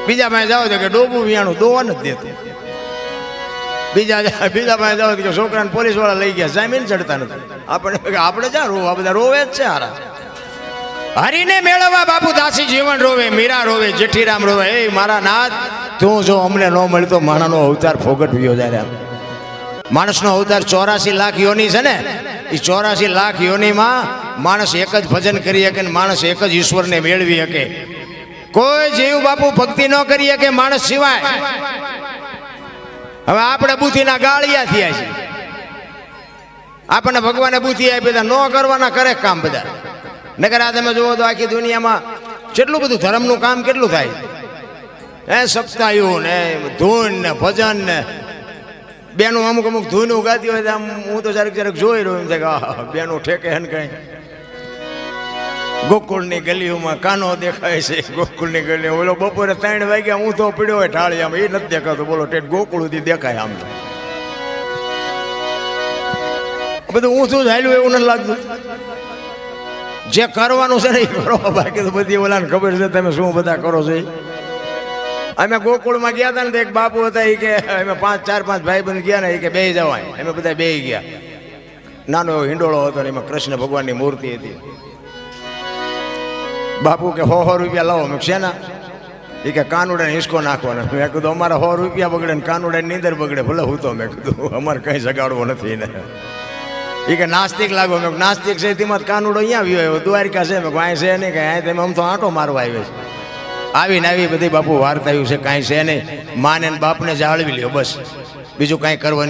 બીજા પાસે જાવ તો કે ડોબું વિયાણું દોવા નથી દેતું. બીજા પાસે જાવ કે છોકરાને પોલીસ વાળા લઈ ગયા, જામીન ચડતા નથી. આપણે જ્યાં રોવા, બધા રોવે જ છે. હારા હરીને મેળવવા બાપુ દાસી જીવન રોવે, મીરા રોવે, જેઠીરામ રોવે. એ મારા નાથ, તું જો અમને ન મળતો માણાનો અવતાર ફોગટવ્યો જાય. માણસનો અવતાર 84 લાખ યોની છે ને, એ 84 લાખ યોનીમાં માણસ એક જ ભજન કરી શકે ને માણસ એક જ ઈશ્વરને મેળવી શકે. કોઈ જીવ બાપુ ભક્તિ ન કરી શકે માણસ સિવાય. હવે આપણે બુદ્ધિના ગાળિયા થયા છીએ. આપણને ભગવાને બુદ્ધિ આપી, બધા ન કરવાના કરે કામ બધા. નકર આ તમે જુઓ તો આખી દુનિયામાં કેટલું બધું ધર્મનું કામ કેટલું થાય. સપ્તાહયું ને ધૂન ને ભજન ને બેનું અમુક ધૂનું ગાતી હોય. આમ હું તો ક્યારેક જોઈ રહ્યો એમ થાય કે બેનું ઠેકે હે ને કઈ. ગોકુળની ગલીઓમાં કાનો દેખાય છે. ગોકુળની ગલીઓ બોલો બપોરે 3 વાગ્યા હું તો પડ્યો હોય ઢાળી, આમ એ નથી દેખાતો. બોલો ઠેઠ ગોકુળ સુધી દેખાય. આમ બધું ઊંચું જ હાલ્યું એવું નથી લાગતું. જે કરવાનું છે ને એ કરો, બાકી તો બધી ઓલાને ખબર છે તમે શું બધા કરો છો. અમે ગોકુળમાં ગયા હતા ને તો એક બાપુ હતા, એ કે અમે 4-5 ભાઈબંધ ગયા ને, એ કે બેસી જવાય. અમે બધા બેસી ગયા. નાનો એવો હિંડોળો હતો ને એમાં કૃષ્ણ ભગવાનની મૂર્તિ હતી. બાપુ કે 100 રૂપિયા લાવો. મેં શેના? એ કે કાનુડાને હિસકો નાખવાનો. મેં કીધું અમારે 100 રૂપિયા બગડે ને કાનુડાની નીંદર બગડે ભલે હું તો. મેં કીધું અમારે કંઈ જગાડવો નથી ને. એ કે નાસ્તિક લાગો. મેં નાસ્તિક છે તેમાં કાનુડો અહીંયા આવ્યો, દ્વારિકા છે. મેં કાંઈ છે નહીં, કાંઈ તમે આમ તો આંટો મારવા આવ્યો છે. આવીને આવી બધી બાપુ વાર્તાયું છે, કાંઈ છે નહીં. માને બાપને જાળવી લ્યો બસ, બીજું કાંઈ કરવાનું.